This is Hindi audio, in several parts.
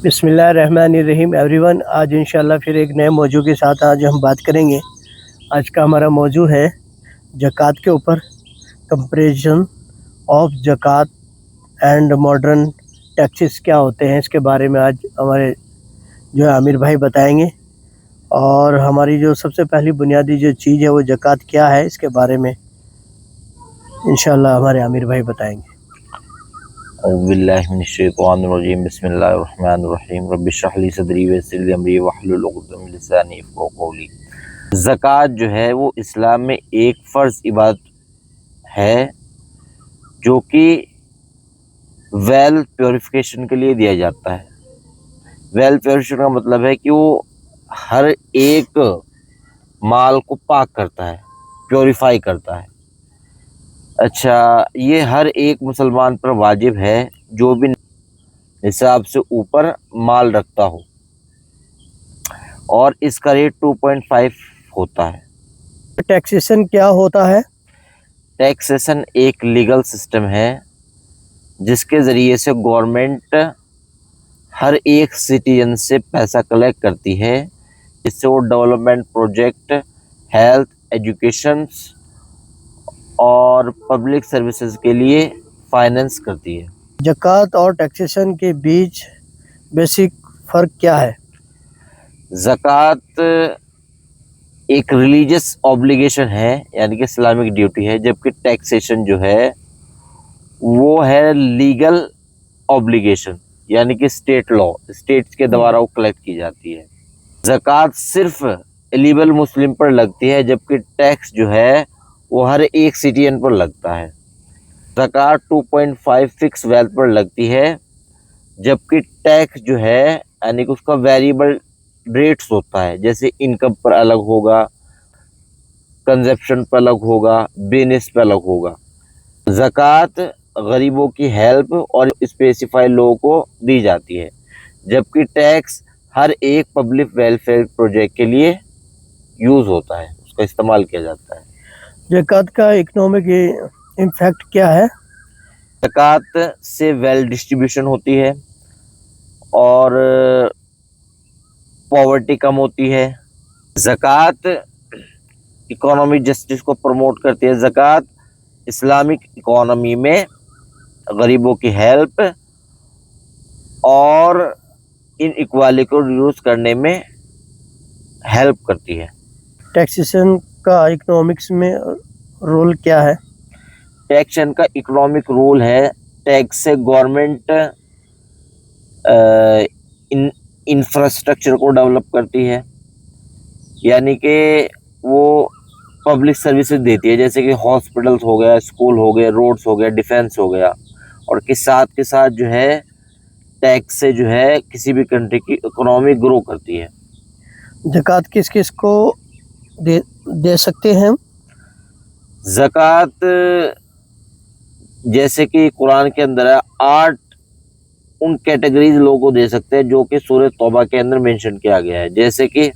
बिस्मिल्लाहिर्रहमानिर्रहीम एवरीवन। आज इंशाल्लाह फिर एक नए मौजू के साथ आज हम बात करेंगे। आज का हमारा मौजू है ज़कात के ऊपर, कंपैरिजन ऑफ ज़कात एंड मॉडर्न टैक्सेस क्या होते हैं, इसके बारे में आज हमारे जो है आमिर भाई बताएंगे। और हमारी जो सबसे पहली बुनियादी जो चीज़ है वो ज़कात क्या है, इसके बारे में इंशाल्लाह हमारे आमिर भाई बताएंगे। औज़ुबिल्लाहिमिनश्शैतानिर्रजीम बिस्मिल्लाहिर्रहमानिर्रहीम रब्बिश्रह ली सदरी वयस्सिर ली अमरी वहलुल उक़दतम मिन लिसानी यफ़क़हू क़ौली। ज़कात जो है वो इस्लाम में एक फ़र्ज़ इबादत है जो कि वेल प्योरिफिकेशन के लिए दिया जाता है। वेल प्योरिफिकेशन का मतलब है कि वो हर एक माल को पाक करता है, प्योरीफाई करता है। अच्छा, ये हर एक मुसलमान पर वाजिब है जो भी निसाब से ऊपर माल रखता हो, और इसका रेट 2.5 होता है। टैक्सेशन क्या होता है? टैक्सेशन एक लीगल सिस्टम है जिसके ज़रिए से गवर्नमेंट हर एक सिटीजन से पैसा कलेक्ट करती है, जिससे वो डेवलपमेंट प्रोजेक्ट, हेल्थ, एजुकेशन और पब्लिक सर्विसेज के लिए फाइनेंस करती है। ज़कात और टैक्सेशन के बीच बेसिक फ़र्क क्या है? ज़कात एक रिलीजियस ऑब्लिगेशन है, यानी कि इस्लामिक ड्यूटी है, जबकि टैक्सेशन जो है वो है लीगल ऑब्लिगेशन, यानी कि स्टेट लॉ, स्टेट्स के द्वारा वो कलेक्ट की जाती है। ज़कात सिर्फ एलिजिबल मुस्लिम पर लगती है, जबकि टैक्स जो है वो हर एक सिटीजन पर लगता है। ज़कात 2.5 फिक्स वेल्थ पर लगती है, जबकि टैक्स जो है यानी कि उसका वेरिएबल रेट्स होता है, जैसे इनकम पर अलग होगा, कंजप्शन पर अलग होगा, बिजनेस पर अलग होगा। ज़कात गरीबों की हेल्प और स्पेसिफाइड लोगों को दी जाती है, जबकि टैक्स हर एक पब्लिक वेलफेयर प्रोजेक्ट के लिए यूज़ होता है, उसका इस्तेमाल किया जाता है। ज़कात का इकोनॉमिक इम्पैक्ट क्या है? ज़कात से वेल्थ डिस्ट्रीब्यूशन होती है और पॉवर्टी कम होती है। ज़कात इकोनॉमिक जस्टिस को प्रमोट करती है। ज़कात इस्लामिक इकोनॉमी में गरीबों की हेल्प और इनइक्वालिटी को रिड्यूस करने में हेल्प करती है। टैक्सेशन का इकोनॉमिक्स में रोल क्या है? टैक्सेशन का इकोनॉमिक रोल है, टैक्स से गवर्नमेंट इंफ्रास्ट्रक्चर को डेवलप करती है, यानी कि वो पब्लिक सर्विसेज देती है, जैसे कि हॉस्पिटल्स हो गया, स्कूल हो गए, रोड्स हो गया, डिफेंस हो गया। और के साथ जो है टैक्स से जो है किसी भी कंट्री की इकोनॉमी ग्रो करती है। ज़कात किस किस को दे सकते हैं? ज़कात जैसे कि कुरान के अंदर है, 8 उन कैटेगरीज लोगों को दे सकते हैं जो कि सूरह तौबा के अंदर मेंशन किया गया है, जैसे कि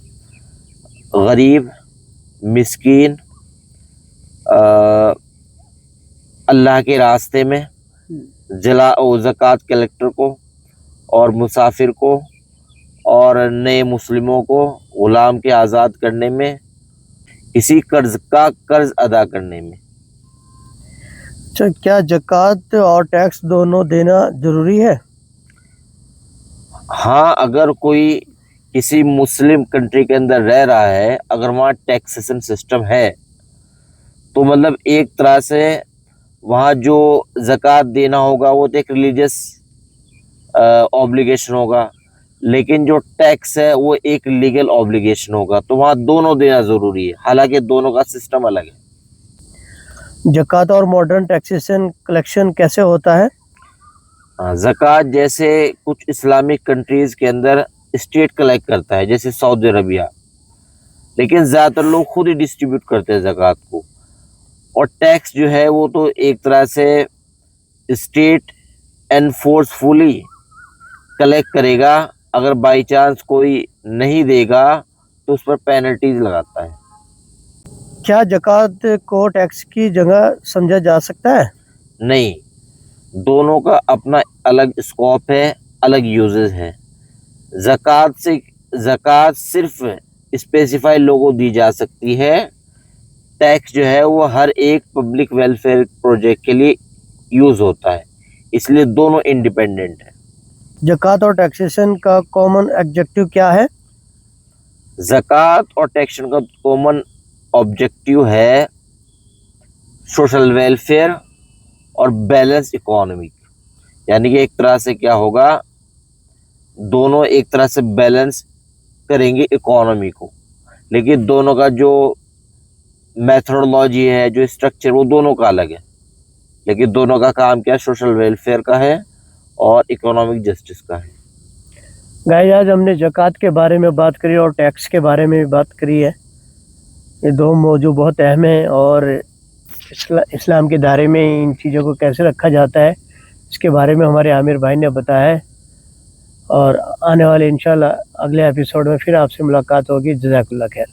गरीब, मिस्कीन, अल्लाह के रास्ते में ज़कात कलेक्टर को, और मुसाफिर को, और नए मुस्लिमों को गुलाम के आज़ाद करने में, किसी कर्ज अदा करने में। अच्छा, क्या ज़कात और टैक्स दोनों देना ज़रूरी है? हाँ, अगर कोई किसी मुस्लिम कंट्री के अंदर रह रहा है, अगर वहाँ टैक्सेशन सिस्टम है, तो मतलब एक तरह से वहाँ जो ज़कात देना होगा वो तो एक रिलीजियस ऑब्लिगेशन होगा, लेकिन जो टैक्स है वो एक लीगल ऑब्लिगेशन होगा, तो वहाँ दोनों देना ज़रूरी है, हालांकि दोनों का सिस्टम अलग है। ज़कात और मॉडर्न टैक्सेशन कलेक्शन कैसे होता है? ज़कात जैसे कुछ इस्लामिक कंट्रीज़ के अंदर स्टेट कलेक्ट करता है, जैसे सऊदी अरबिया, लेकिन ज़्यादातर लोग खुद ही डिस्ट्रीब्यूट करते हैं ज़कात को। और टैक्स जो है वो तो एक तरह से स्टेट एनफोर्सफुली कलेक्ट करेगा, अगर बाई चांस कोई नहीं देगा तो उस पर पेनल्टीज लगाता है। क्या ज़कात को टैक्स की जगह समझा जा सकता है? नहीं, दोनों का अपना अलग स्कोप है, अलग यूजेस है। ज़कात सिर्फ स्पेसिफाई लोगों को दी जा सकती है। टैक्स जो है वो हर एक पब्लिक वेलफेयर प्रोजेक्ट के लिए यूज होता है, इसलिए दोनों इंडिपेंडेंट है। ज़कात और टैक्सेशन का कॉमन ऑब्जेक्टिव क्या है? ज़कात और टैक्सेशन का कॉमन ऑब्जेक्टिव है सोशल वेलफेयर और बैलेंस इकोनॉमिक, यानी कि एक तरह से क्या होगा, दोनों एक तरह से बैलेंस करेंगे इकोनॉमी को, लेकिन दोनों का जो मेथोडोलॉजी है, जो स्ट्रक्चर, वो दोनों का अलग है, लेकिन दोनों का काम क्या है, सोशल वेलफेयर का है और इकोनॉमिक जस्टिस का है। गाइस, आज हमने ज़कात के बारे में बात करी और टैक्स के बारे में भी बात करी है। ये दो मौजू बहुत अहम हैं और इस्लाम के दायरे में इन चीज़ों को कैसे रखा जाता है इसके बारे में हमारे आमिर भाई ने बताया है। और आने वाले इंशाल्लाह अगले एपिसोड में फिर आपसे मुलाकात होगी। जज़ाकल्लाह खैर।